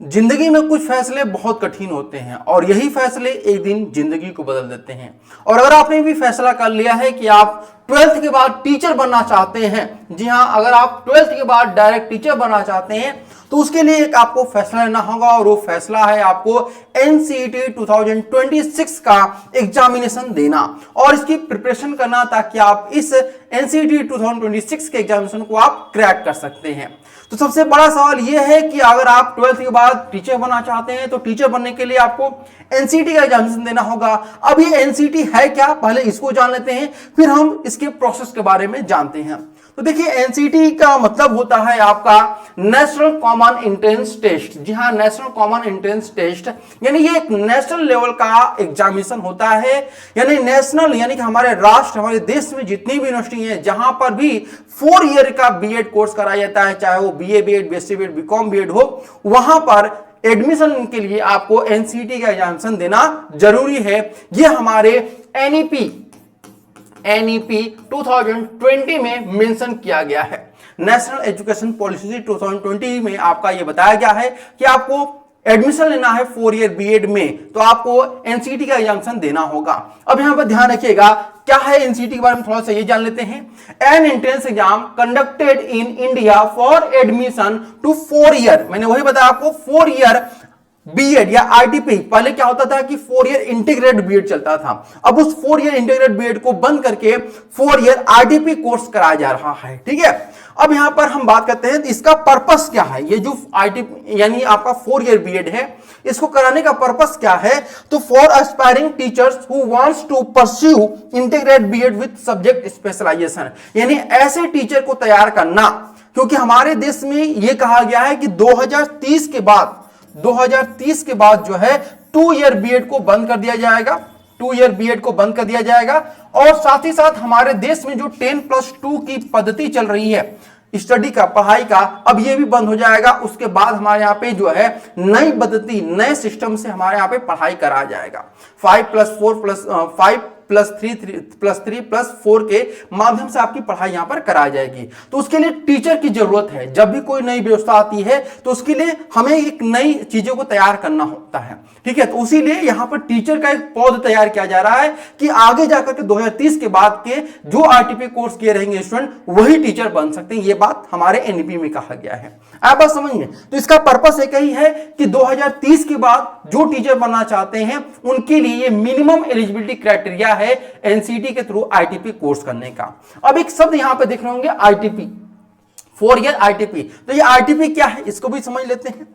जिंदगी में कुछ फैसले बहुत कठिन होते हैं और यही फैसले एक दिन जिंदगी को बदल देते हैं। और अगर आपने भी फैसला कर लिया है कि आप 12th के बाद टीचर बनना चाहते हैं, जी हाँ, अगर आप 12th के बाद डायरेक्ट टीचर बनना चाहते हैं तो उसके लिए एक आपको फैसला लेना होगा और वो फैसला है आपको एनसीईटी 2026 का एग्जामिनेशन देना और इसकी प्रिपरेशन करना ताकि आप इस एनसीईटी 2026 के एग्जामिनेशन को आप क्रैक कर सकते हैं। तो सबसे बड़ा सवाल यह है कि अगर आप 12th के बाद टीचर बनना चाहते हैं तो टीचर बनने के लिए आपको एनसीईटी का एग्जामिनेशन देना होगा। अब ये एनसीईटी है क्या, पहले इसको जान लेते हैं, फिर हम इसके प्रोसेस के बारे में जानते हैं। तो देखिए, एनसीईटी का मतलब होता है आपका नेशनल कॉमन एंट्रेंस टेस्ट। जी हाँ, नेशनल कॉमन एंट्रेंस टेस्ट, यानी ये एक नेशनल लेवल का एग्जामिनेशन होता है। यानी नेशनल यानी कि हमारे राष्ट्र, हमारे देश में जितनी भी यूनिवर्सिटी है जहां पर भी 4 ईयर का बीएड कोर्स कराया जाता है, चाहे वो BA BEd, BSc BEd, BCom BEd हो, वहां पर एडमिशन के लिए आपको एनसीईटी का एग्जामिनेशन देना जरूरी है। ये हमारे एनईपी 2020 में मेंशन किया गया है। नेशनल एजुकेशन पॉलिसी 2020 में आपका ये बताया गया है कि आपको एडमिशन लेना है 4 ईयर बीएड में तो आपको एनसीईटी का एग्जामिनेशन देना होगा। अब यहां पर ध्यान रखिएगा, क्या है एनसीईटी के बारे में थोड़ा सा ये जान लेते हैं। An entrance exam conducted in India for admission to 4 year, मैंने वही बताया आपको 4 ईयर बीएड या आईटीपी। पहले क्या होता था कि 4 ईयर इंटीग्रेटेड बीएड चलता था, अब उस 4 ईयर इंटीग्रेटेड बीएड को बंद करके 4 ईयर आईटीपी कोर्स कराया जा रहा है। ठीक है, अब यहां पर हम बात करते हैं इसका पर्पस क्या है। ये जो आईटीपी यानी आपका 4 ईयर बीएड है, इसको कराने का पर्पस क्या है। तो for aspiring teachers who wants to pursue integrated BEd with subject specialization, यानी ऐसे टीचर को तैयार करना, क्योंकि हमारे देश में यह कहा गया है कि 2030 के बाद जो है 2 ईयर बीएड को बंद कर दिया जाएगा, 2 ईयर बीएड को बंद कर दिया जाएगा। और साथ ही साथ हमारे देश में जो 10+2 की पद्धति चल रही है स्टडी का, पढ़ाई का, अब ये भी बंद हो जाएगा। उसके बाद हमारे यहाँ पे जो है नई पद्धति, नए सिस्टम से हमारे यहाँ पे पढ़ाई कराया जाएगा। 5+4+5+3+3+4 के माध्यम से आपकी पढ़ाई यहां पर कराई जाएगी। तो उसके लिए टीचर की जरूरत है। जब भी कोई नई व्यवस्था आती है तो उसके लिए हमें एक नई चीजों को तैयार करना होता है। ठीक है, तो उसी लिए यहां पर टीचर का एक पौध तैयार किया जा रहा है कि आगे जाकर के 2030 के बाद के जो आरटीपी कोर्स किए रहेंगे स्टूडेंट, वही टीचर बन सकते हैं। ये बात हमारे एनईपी में कहा गया है। आप बात समझिए, तो इसका पर्पस एक ही है कि 2030 के बाद जो टीचर बनना चाहते हैं उनके लिए ये मिनिमम एलिजिबिलिटी क्राइटेरिया है एनसीईटी के थ्रू आईटीपी कोर्स करने का। अब एक शब्द यहां पे देख रहे होंगे आईटीपी, 4 ईयर आईटीपी। तो ये आईटीपी क्या है, इसको भी समझ लेते हैं।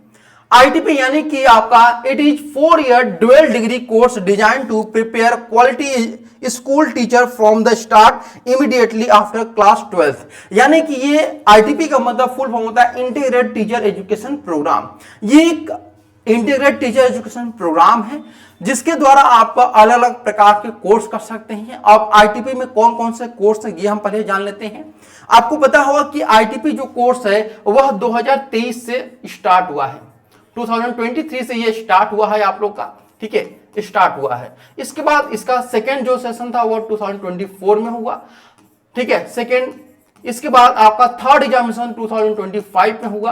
आईटीपी यानी कि आपका it is 4 year dual degree course designed to prepare quality school teacher from the start immediately after class 12th। यानी कि ये आईटीपी का मतलब फुल फॉर्म होता है इंटीग्रेटेड टीचर एजुकेशन प्रोग्राम। ये एक इंटीग्रेटेड टीचर एजुकेशन प्रोग्राम है जिसके द्वारा आप अलग अलग प्रकार के कोर्स कर सकते हैं। अब आईटीपी में कौन कौन से कोर्स है ये हम पहले जान लेते हैं। आपको पता होगा कि आईटीपी जो कोर्स है वह 2023 से स्टार्ट हुआ है, 2023 से ये स्टार्ट हुआ है आप लोग का। ठीक है, स्टार्ट हुआ है। इसके बाद इसका सेकेंड जो सेशन था वो 2024 में हुआ। ठीक है, सेकेंड। इसके बाद आपका थर्ड एग्जामिनेशन 2025 में हुआ।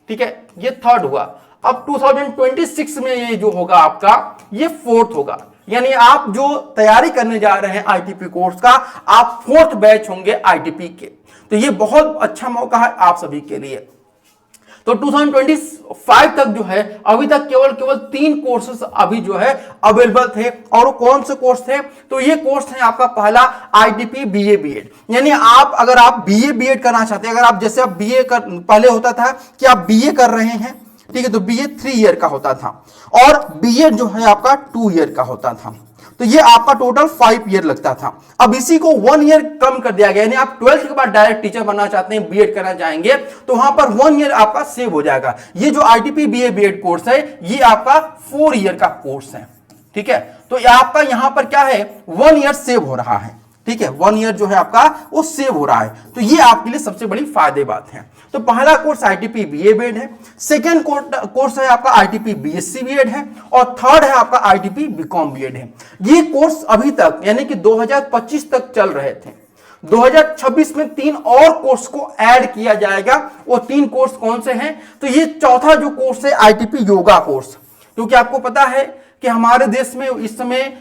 ठीक है, ये थर्ड हुआ। अब 2026 में ये जो होगा आपका ये फोर्थ होगा। यानी आप जो तैयारी करने जा रहे हैं आईटीपी कोर्स का, आप 4th बैच होंगे आईटीपी के। तो ये बहुत अच्छा मौका है आप सभी के लिए। तो 2025 तक जो है अभी तक केवल 3 कोर्सेस अभी जो है अवेलेबल थे। और वो कौन से कोर्स थे, तो ये कोर्स है आपका पहला आईटीपी बीए बीएड। यानी आप अगर आप बीए बीएड करना चाहते हैं, अगर आप जैसे आप बीए कर, पहले होता था कि आप बीए कर रहे हैं, ठीक है, तो बीए 3 ईयर का होता था और बीएड जो है आपका 2 ईयर का होता था। तो ये आपका टोटल 5 ईयर लगता था। अब इसी को 1 ईयर कम कर दिया गया। यानी आप 12th के बाद डायरेक्ट टीचर बनना चाहते हैं, बीएड करना चाहेंगे, तो वहां पर 1 ईयर आपका सेव हो जाएगा। ये जो आईटीपी बीए बीएड कोर्स है ये आपका 4 ईयर का कोर्स है। ठीक है, तो आपका यहां पर क्या है, 1 ईयर सेव हो रहा है। ठीक है, 1 ईयर जो है आपका वो सेव हो रहा है। तो ये आपके लिए सबसे बड़ी फायदे बात है। तो पहला कोर्स आईटीपी बीए बीएड है, सेकंड कोर्स है आपका आईटीपी बीएससी बीएड है और थर्ड है आपका आईटीपी बीकॉम बीएड है। ये कोर्स अभी तक यानी कि 2025 तक चल रहे थे। 2026 में 3 और कोर्स को ऐड किया जाएगा। वो 3 कोर्स कौन से हैं? तो ये चौथा जो कोर्स है आईटीपी योगा कोर्स, क्योंकि आपको पता है कि हमारे देश में इस समय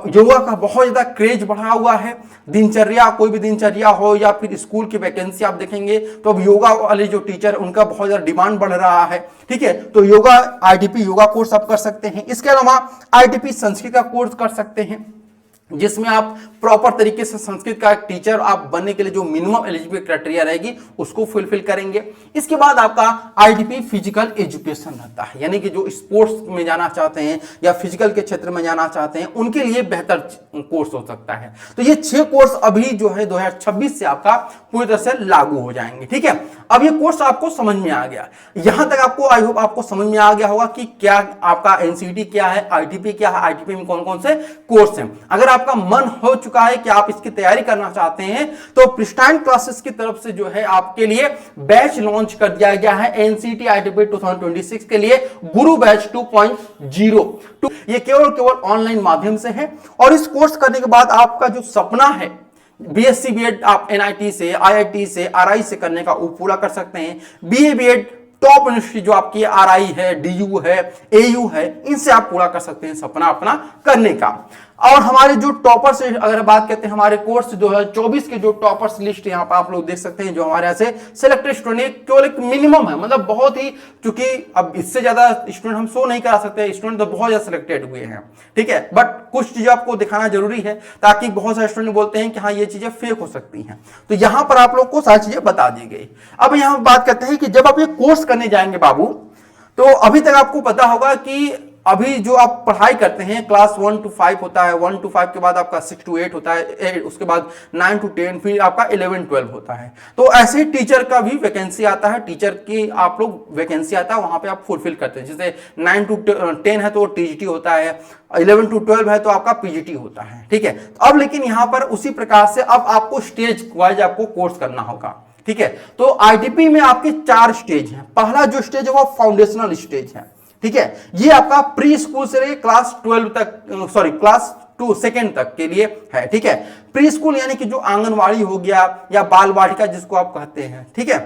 योगा का बहुत ज्यादा क्रेज बढ़ा हुआ है। दिनचर्या, कोई भी दिनचर्या हो या फिर स्कूल की वैकेंसी आप देखेंगे तो अब योगा वाले जो टीचर उनका बहुत ज्यादा डिमांड बढ़ रहा है। ठीक है, तो योगा आईटीपी योगा कोर्स आप कर सकते हैं। इसके अलावा आईटीपी संस्कृत का कोर्स कर सकते हैं, जिसमें आप प्रॉपर तरीके से संस्कृत का टीचर आप बनने के लिए जो मिनिमम एलिजिबिलिटी क्राइटेरिया रहेगी उसको फुलफिल करेंगे। इसके बाद आपका आईटीपी फिजिकल एजुकेशन रहता है, यानी कि जो स्पोर्ट्स में जाना चाहते हैं या फिजिकल के क्षेत्र में जाना चाहते हैं उनके लिए बेहतर कोर्स हो सकता है। तो ये 6 कोर्स अभी जो है 2026 से आपका पूरी तरह से लागू हो जाएंगे। ठीक है, अब ये कोर्स आपको समझ में आ गया, यहां तक आपको आई होप आपको समझ में आ गया होगा कि क्या आपका एनसीईटी क्या है, आईटीपी क्या है, आईटीपी में कौन कौन से कोर्स हैं। अगर आपका मन हो चुका है कि आप इसकी तैयारी करना चाहते हैं तो प्रिस्टाइन क्लासेस की तरफ से जो है आपके लिए बैच लॉन्च कर दिया गया है एनसीईटी आईटीपी 2026 के लिए, गुरु बैच 2.0। ये केवल ऑनलाइन माध्यम से है और इस कोर्स करने के बाद आपका जो सपना है बीएससी बीएड आप एनआईटी से, आईआईटी से, आरआई से करने का वो पूरा कर सकते हैं। बीए बीएड टॉप यूनिवर्सिटी जो आपकी आरआई है, डीयू है, एयू है, इनसे आप पूरा कर सकते हैं सपना अपना करने का। और हमारे जो टॉपर्स अगर बात करते हैं हमारे कोर्स 2024 के जो टॉपर्स लिस्ट यहाँ पर आप लोग देख सकते हैं, जो हमारे यहाँ से सिलेक्टेड स्टूडेंट केवल एक मिनिमम है, मतलब बहुत ही, चूंकि अब इससे ज्यादा स्टूडेंट हम शो नहीं करा सकते, स्टूडेंट तो बहुत ज्यादा सिलेक्टेड हुए हैं। ठीक है, बट कुछ चीजें आपको दिखाना जरूरी है ताकि बहुत सारे स्टूडेंट बोलते हैं कि हाँ ये चीजें फेक हो सकती हैं, तो यहाँ पर आप लोग को सारी चीजें बता दी गई। अब यहाँ बात करते हैं कि जब आप ये कोर्स करने जाएंगे बाबू, तो अभी तक आपको पता होगा कि अभी जो आप पढ़ाई करते हैं क्लास 1 to 5 होता है, 1 to 5 के बाद आपका 6 to 8 होता है, उसके बाद 9 to 10, फिर आपका 11 12 होता है। तो ऐसे ही टीचर का भी वैकेंसी आता है, टीचर की आप लोग वैकेंसी आता है, वहां पे आप फुलफिल करते हैं। जैसे 9 to 10 है तो टीजीटी होता है, 11 to 12 है तो आपका पीजीटी होता है। ठीक है, अब लेकिन यहां पर उसी प्रकार से अब आपको स्टेज वाइज आपको कोर्स करना होगा। ठीक है, तो आईटीपी में आपके 4 स्टेज हैं। पहला जो स्टेज है वो फाउंडेशनल स्टेज है। ठीक है, ये आपका प्री स्कूल से क्लास 12 तक, क्लास 2 सेकेंड तक के लिए है। ठीक है, प्री स्कूल यानी कि जो आंगनवाड़ी हो गया या बाल वाटिका जिसको आप कहते हैं। ठीक है,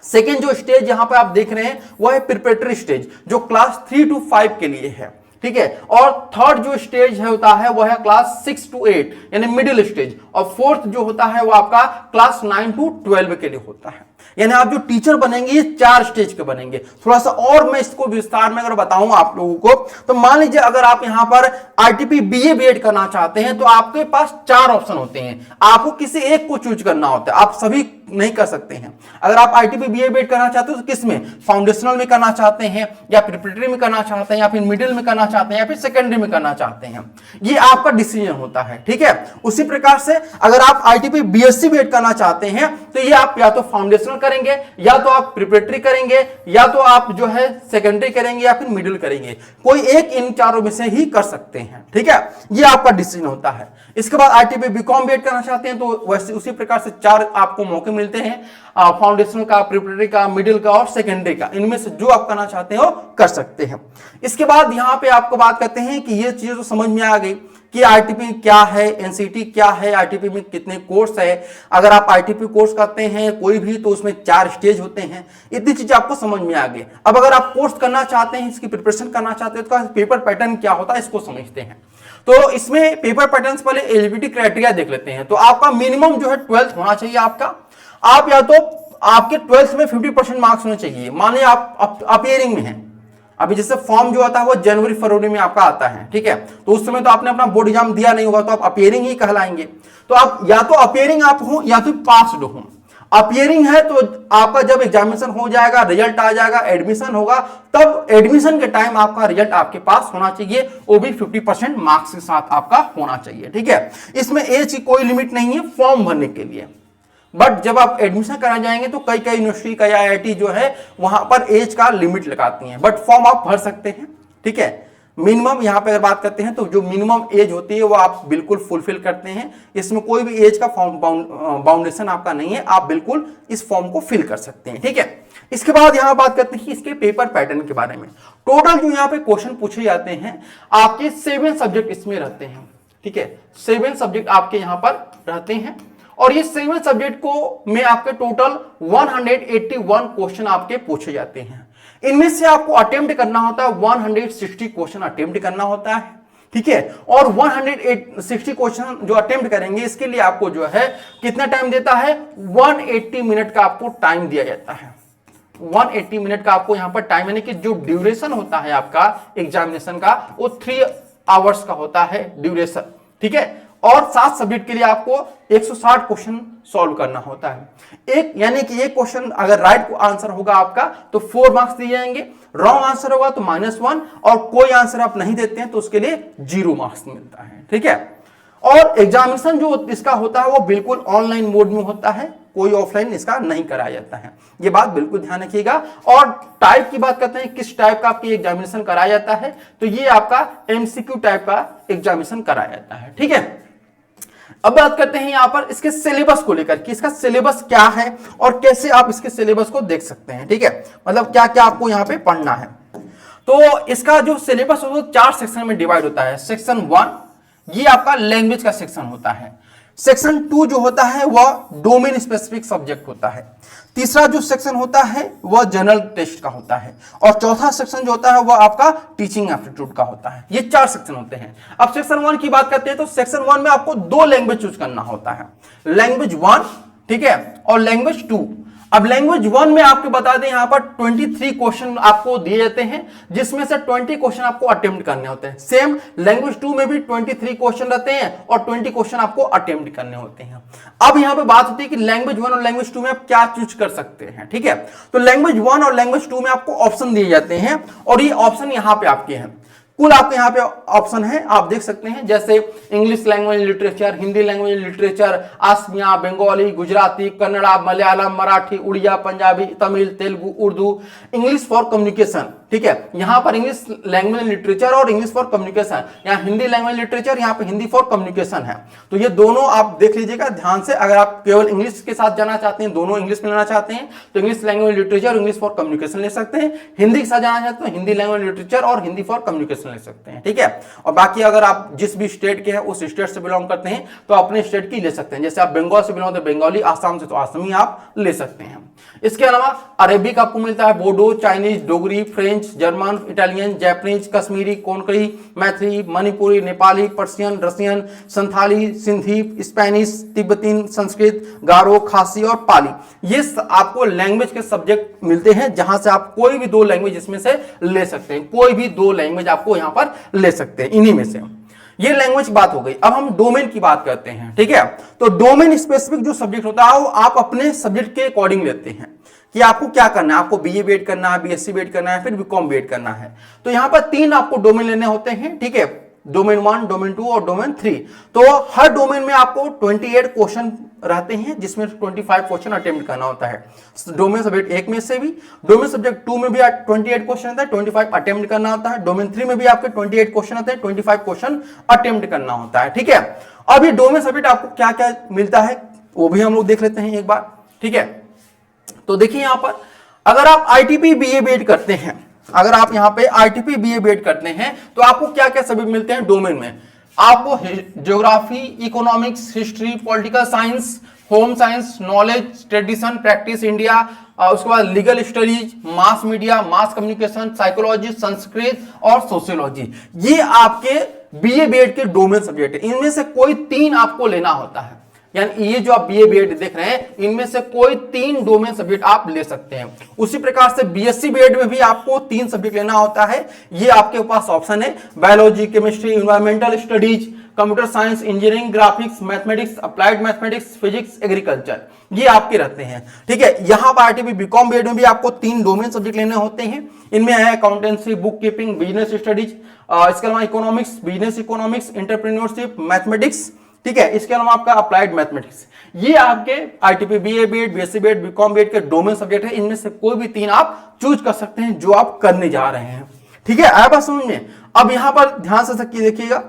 सेकेंड जो स्टेज यहां पे आप देख रहे हैं वो है प्रिपरेटरी स्टेज, जो क्लास 3 to 5 के लिए है। ठीक है, और थर्ड जो स्टेज है होता है वो है क्लास 6 to 8 यानी मिडिल स्टेज, और फोर्थ जो होता है वो आपका क्लास 9 to 12 के लिए होता है। यानी आप जो टीचर बनेंगे ये 4 स्टेज के बनेंगे। थोड़ा सा और मैं इसको विस्तार में अगर बताऊं आप लोगों को, तो मान लीजिए अगर आप यहां पर आईटीपी बीए बीएड करना चाहते हैं तो आपके पास 4 ऑप्शन होते हैं, आपको किसी एक को चूज करना होता है, आप सभी नहीं कर सकते हैं। अगर आप आईटीपी बीए बीएड करना चाहते हो तो किस में, फाउंडेशनल में करना चाहते हैं या प्रिपरेटरी में करना चाहते हैं या फिर मिडिल में करना चाहते हैं या फिर सेकेंडरी में करना चाहते हैं, ये आपका डिसीजन होता है। ठीक है, उसी प्रकार से अगर आप आईटीपी बीएससी बीएड करना चाहते हैं तो ये आप या तो फाउंडेशनल करेंगे, या तो आप प्रिपरेटरी करेंगे, या तो आप जो है सेकेंडरी करेंगे या फिर मिडिल करेंगे, कोई एक इन चारों में से ही कर सकते हैं। ठीक है, ये आपका डिसीजन होता है। इसके बाद आईटीपी बीकॉम बीएड करना चाहते हैं तो वैसे उसी प्रकार से 4 आपको मौके मिलते हैं, फाउंडेशनल का, प्रिपरेटरी का, मिडिल का और सेकेंडरी का, इनमें से जो आप करना चाहते हो कर सकते हैं। इसके बाद यहां पे आपको बात करते हैं कि ये चीजें तो समझ में आ गई कि आईटीपी क्या है, एनसीईटी क्या है, आईटीपी में कितने कोर्स है। अगर आप आईटीपी कोर्स करते हैं कोई भी तो उसमें 4 स्टेज होते हैं, इतनी चीजें आपको समझ में आ गई। अब अगर आप कोर्स करना चाहते हैं, इसकी प्रिपरेशन करना चाहते हैं तो पेपर पैटर्न क्या होता है इसको समझते हैं। तो इसमें पेपर पैटर्न पहले एलिजिबिलिटी क्राइटेरिया देख लेते हैं। तो आपका मिनिमम जो है 12th होना चाहिए आपका, आप या तो आपके 12th में 50% मार्क्स होने चाहिए। मान लीजिए आप अपियरिंग में हैं, अभी जैसे फॉर्म जो आता है वो जनवरी फरवरी में आपका आता है। ठीक है, तो उस समय तो आपने अपना बोर्ड एग्जाम दिया नहीं होगा, तो आप अपियरिंग ही कहलाएंगे। तो आप या तो अपियरिंग आप हो या तो पास्ड हो। अपियरिंग है तो आपका जब एग्जामिनेशन हो जाएगा, रिजल्ट आ जाएगा, एडमिशन होगा, तब एडमिशन के टाइम आपका रिजल्ट आपके पास होना चाहिए, वो भी 50% मार्क्स के साथ आपका होना चाहिए। ठीक है, इसमें एज की कोई लिमिट नहीं है फॉर्म भरने के लिए। बट जब आप एडमिशन कराने जाएंगे तो कई यूनिवर्सिटी का या आईआईटी जो है वहां पर एज का लिमिट लगाती हैं, बट फॉर्म आप भर सकते हैं। ठीक है, मिनिमम यहां पे अगर बात करते हैं तो जो मिनिमम एज होती है वो आप बिल्कुल फुलफिल करते हैं, इसमें कोई भी एज का बाउंडेशन आपका नहीं है, आप बिल्कुल इस फॉर्म को फिल कर सकते हैं। ठीक है, इसके बाद यहां बात करते हैं इसके पेपर पैटर्न के बारे में। टोटल जो यहां पे क्वेश्चन पूछे जाते हैं आपके 7 सब्जेक्ट इसमें रहते हैं। ठीक है, 7 सब्जेक्ट आपके यहां पर रहते हैं और ये सिविल सब्जेक्ट को में आपके टोटल 181 क्वेश्चन आपके पूछे जाते हैं। इनमें से आपको अटेम्प्ट करना होता है 160 क्वेश्चन अटेम्प्ट करना होता है, ठीक है। और 160 क्वेश्चन जो अटेम्प्ट करेंगे इसके लिए आपको जो है कितना टाइम देता है, 180 मिनट का आपको टाइम दिया जाता है। 180 मिनट का आपको यहां पर टाइम, यानी कि जो ड्यूरेशन होता है आपका एग्जामिनेशन का वो 3 आवर्स का होता है ड्यूरेशन, ठीक है। और 7 सब्जेक्ट के लिए आपको 160 क्वेश्चन सॉल्व करना होता है। एक यानी कि एक क्वेश्चन अगर राइट आंसर होगा आपका तो 4 मार्क्स दिए जाएंगे, रॉन्ग आंसर होगा तो -1, और कोई आंसर आप नहीं देते हैं तो उसके लिए 0 मार्क्स मिलता है, ठीक है। और एग्जामिनेशन जो इसका होता है वो बिल्कुल ऑनलाइन मोड में होता है, कोई ऑफलाइन इसका नहीं कराया जाता है, ये बात बिल्कुल ध्यान रखिएगा। और टाइप की बात करते हैं, किस टाइप का आपकी एग्जामिनेशन कराया जाता है, तो ये आपका एमसीक्यू टाइप का एग्जामिनेशन कराया जाता है, ठीक है। अब बात करते हैं यहां पर इसके सिलेबस को लेकर कि इसका सिलेबस क्या है और कैसे आप इसके सिलेबस को देख सकते हैं, ठीक है। मतलब क्या क्या आपको यहां पे पढ़ना है। तो इसका जो सिलेबस है वो 4 सेक्शन में डिवाइड होता है। सेक्शन 1 ये आपका लैंग्वेज का सेक्शन होता है। सेक्शन 2 जो होता है वह डोमेन स्पेसिफिक सब्जेक्ट होता है। तीसरा जो सेक्शन होता है वह जनरल टेस्ट का होता है, और चौथा सेक्शन जो होता है वह आपका टीचिंग एप्टीट्यूड का होता है। ये 4 सेक्शन होते हैं। अब सेक्शन 1 की बात करते हैं तो सेक्शन 1 में आपको 2 लैंग्वेज चूज करना होता है, लैंग्वेज 1, ठीक है, और लैंग्वेज 2। अब लैंग्वेज 1 में आपको बता दें यहां पर 23 क्वेश्चन आपको दिए जाते हैं, जिसमें से 20 क्वेश्चन आपको अटेम्प्ट करने होते हैं। सेम लैंग्वेज 2 में भी 23 क्वेश्चन रहते हैं और 20 क्वेश्चन आपको अटेम्प्ट करने होते हैं। अब यहां पे बात होती है कि लैंग्वेज 1 और लैंग्वेज 2 में आप क्या चूज कर सकते हैं, ठीक है। तो लैंग्वेज 1 और लैंग्वेज 2 में आपको ऑप्शन दिए जाते हैं, और ये ऑप्शन यहां पे आपके हैं। कुल आपके यहाँ पे ऑप्शन है, आप देख सकते हैं, जैसे English language literature, Hindi language literature, Asamiya, Bengali, Gujarati, Kannada, Malayalam, Marathi, Oriya, Punjabi, Tamil, Telugu, Urdu, English for communication, ठीक है। यहां पर इंग्लिश लैंग्वेज लिटरेचर और इंग्लिश फॉर कम्युनिकेशन, यहाँ हिंदी लैंग्वेज लिटरेचर, यहाँ पे हिंदी फॉर कम्युनिकेशन है। तो ये दोनों आप देख लीजिएगा ध्यान से। अगर आप केवल इंग्लिश के साथ जाना चाहते हैं, दोनों इंग्लिश में लेना चाहते हैं तो इंग्लिश लैंग्वेज लिटरेचर और इंग्लिश फॉर कम्युनिकेशन ले सकते हैं। हिंदी के साथ जाना चाहते हैं तो हिंदी लैंग्वेज लिटरेचर और हिंदी फॉर कम्युनिकेशन ले सकते हैं, ठीक है। और बाकी अगर आप जिस भी स्टेट के हैं उस स्टेट से बिलोंग करते हैं तो अपने स्टेट की ले सकते हैं। जैसे आप बंगाल से बिलोंग करते हैं बंगाली, आसाम से तो आसामी आप ले सकते हैं। इसके अलावा अरेबिक आपको मिलता है, Bodo, Chinese, Dogri, French, German, Italian, Japanese, Kashmiri, Konkani, Maithili, Manipuri, Nepali, Persian, Russian, Santhali, Sindhi, Spanish, Tibetan, Sanskrit, Garo, Khasi और पाली। ये आपको लैंग्वेज के सब्जेक्ट मिलते हैं, जहां से आप कोई भी 2 लैंग्वेज इसमें से ले सकते हैं। कोई भी 2 लैंग्वेज आपको यहां पर ले सकते हैं इन्हीं में से। ये लैंग्वेज बात हो गई। अब हम डोमेन की बात करते हैं, ठीक है। तो डोमेन स्पेसिफिक जो सब्जेक्ट होता है वो आप अपने सब्जेक्ट के अकॉर्डिंग लेते हैं कि आपको क्या करना है। आपको बीए बीएड करना है, बीएससी बीएड करना है, फिर बीकॉम बीएड करना है। तो यहां पर 3 आपको डोमेन लेने होते हैं, ठीक है। डोमेन 1, डोमेन 2 और डोमेन 3। तो हर डोमेन में आपको 28 क्वेश्चन रहते हैं, जिसमें 25 क्वेश्चन अटेम्प्ट करना होता है। डोमेन सब्जेक्ट 1 में से भी, डोमेन सब्जेक्ट 2 में भी 28 क्वेश्चन आता है, 25 अटेम्प्ट करना होता है। डोमेन 3 में भी आपके 28 क्वेश्चन आते हैं, 25 क्वेश्चन अटेम्प्ट करना होता है, ठीक है। अब ये डोमेन सब्जेक्ट आपको क्या क्या मिलता है वो भी हम लोग देख लेते हैं एक बार, ठीक है। तो देखिए यहां पर अगर आप आईटीपी बीए बीएड करते हैं, अगर आप यहां पे आईटीपी बीए बीएड करते हैं तो आपको क्या क्या सब्जेक्ट मिलते हैं डोमेन में। आपको geography, economics, history, political science, home science, knowledge, tradition, practice India, उसके बाद legal studies, mass media, mass communication, psychology, Sanskrit और सोशियोलॉजी। ये आपके बीए बीएड के डोमेन सब्जेक्ट है। इनमें से कोई 3 आपको लेना होता है, यानी ये जो आप बीए बीएड देख रहे हैं इनमें से कोई 3 डोमेन सब्जेक्ट आप ले सकते हैं। उसी प्रकार से बीएससी बीएड में भी आपको 3 सब्जेक्ट लेना होता है। ये आपके पास ऑप्शन है, biology, chemistry, environmental studies, computer science, engineering, graphics, mathematics, applied mathematics, physics, agriculture, ये आपके रहते हैं, ठीक है। यहां पर आईटीबी बीकॉम बीएड में भी आपको 3 डोमेन सब्जेक्ट लेने होते हैं। इनमें है accountancy, book keeping, business studies, इसके अलावा economics, business economics, entrepreneurship, mathematics, ठीक है। इसके अलावा आपका अप्लाइड मैथमेटिक्स। ये आपके ITP BA BEd, BSc BEd, BCom BEd के डोमेन सब्जेक्ट है। इनमें से कोई भी 3 आप चूज कर सकते हैं जो आप करने जा रहे हैं, ठीक है। आया बात समझ में। अब यहां पर ध्यान से देखिएगा,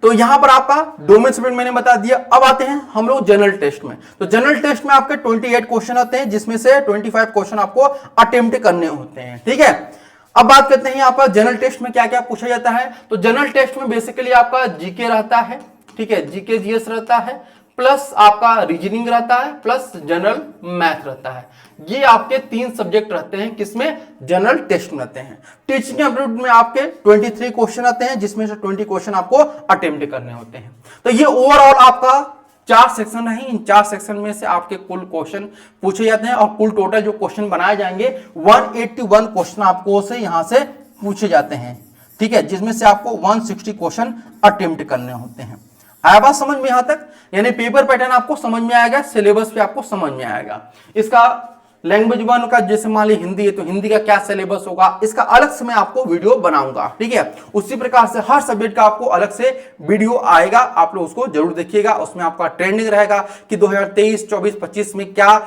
तो यहां पर आपका डोमेन सब्जेक्ट मैंने बता दिया। अब आते हैं हम लोग जनरल टेस्ट में। तो जनरल टेस्ट में आपके 28 क्वेश्चन आते हैं, जिसमें से 25 क्वेश्चन आपको अटेम्प्ट करने होते हैं, ठीक है। अब बात करते हैं यहाँ पर जनरल टेस्ट में क्या क्या पूछा जाता है। तो जनरल टेस्ट में बेसिकली आपका जीके रहता है, ठीक है, जीके जीएस रहता है, प्लस आपका रीजनिंग रहता है, प्लस जनरल मैथ रहता है। ये आपके 3 सब्जेक्ट रहते हैं, किसमें? जनरल टेस्ट में रहते हैं। टीचिंग एप्टीट्यूड में आपके 23 क्वेश्चन आते हैं, जिसमें से 20 क्वेश्चन आपको अटेम्प्ट करने होते हैं। तो ये ओवरऑल आपका 4 सेक्शन है। इन 4 सेक्शन में से आपके कुल क्वेश्चन पूछे जाते हैं, और कुल टोटल जो क्वेश्चन बनाए जाएंगे 181 क्वेश्चन आपको से यहां से पूछे जाते हैं, ठीक है, जिसमें से आपको 160 क्वेश्चन अटेम्प्ट करने होते हैं। आया बात समझ में यहां तक? यानी पेपर पैटर्न आपको समझ में आएगा, सिलेबस भी आपको समझ में आएगा। इसका लैंग्वेज 1 का जैसे मान ली हिंदी है, तो हिंदी का क्या सिलेबस होगा, इसका अलग से मैं आपको वीडियो बनाऊंगा, ठीक है। उसी प्रकार से हर सब्जेक्ट का आपको अलग से वीडियो आएगा, आप लोग उसको जरूर देखिएगा। उसमें आपका ट्रेंडिंग रहेगा कि 2023, 24, 25 में क्या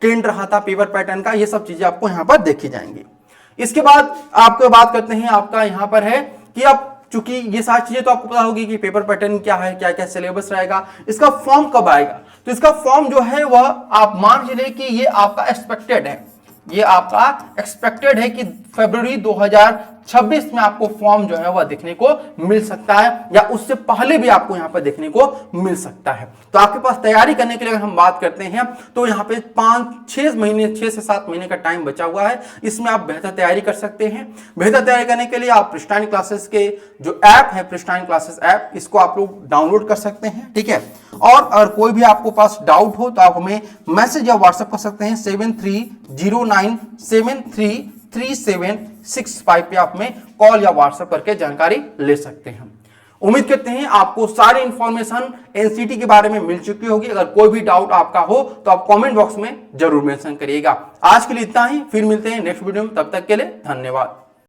ट्रेंड रहा था पेपर पैटर्न का, ये सब चीजें आपको यहाँ पर देखी जाएंगी। इसके बाद आपको बात करते हैं, आपका यहाँ पर है कि आप चूंकि ये सारी चीजें तो आपको पता होगी कि पेपर पैटर्न क्या है, क्या क्या सिलेबस रहेगा, इसका फॉर्म कब आएगा। तो इसका फॉर्म जो है वह आप मान लीजिए कि ये आपका एक्सपेक्टेड है, ये आपका एक्सपेक्टेड है कि फरवरी 2026 में आपको फॉर्म जो है वह देखने को मिल सकता है, या उससे पहले भी आपको यहां पर देखने को मिल सकता है। तो आपके पास तैयारी करने के लिए अगर हम बात करते हैं तो यहां पे 5-6 महीने, 6 से 7 महीने का टाइम बचा हुआ है। इसमें आप बेहतर तैयारी कर सकते हैं। बेहतर तैयारी करने के लिए आप प्रिस्टाइन क्लासेस के जो ऐप है, प्रिस्टाइन क्लासेस ऐप, इसको आप लोग डाउनलोड कर सकते हैं, ठीक है। और अगर कोई भी आपको पास डाउट हो तो आप हमें मैसेज या व्हाट्सएप कर सकते हैं 7309733765 पे आप हमें कॉल या व्हाट्सएप करके जानकारी ले सकते हैं। उम्मीद करते हैं आपको सारी इंफॉर्मेशन एनसीटी के बारे में मिल चुकी होगी। अगर कोई भी डाउट आपका हो तो आप कमेंट बॉक्स में जरूर मेंशन करिएगा। आज के लिए इतना ही, फिर मिलते हैं नेक्स्ट वीडियो में, तब तक के लिए धन्यवाद।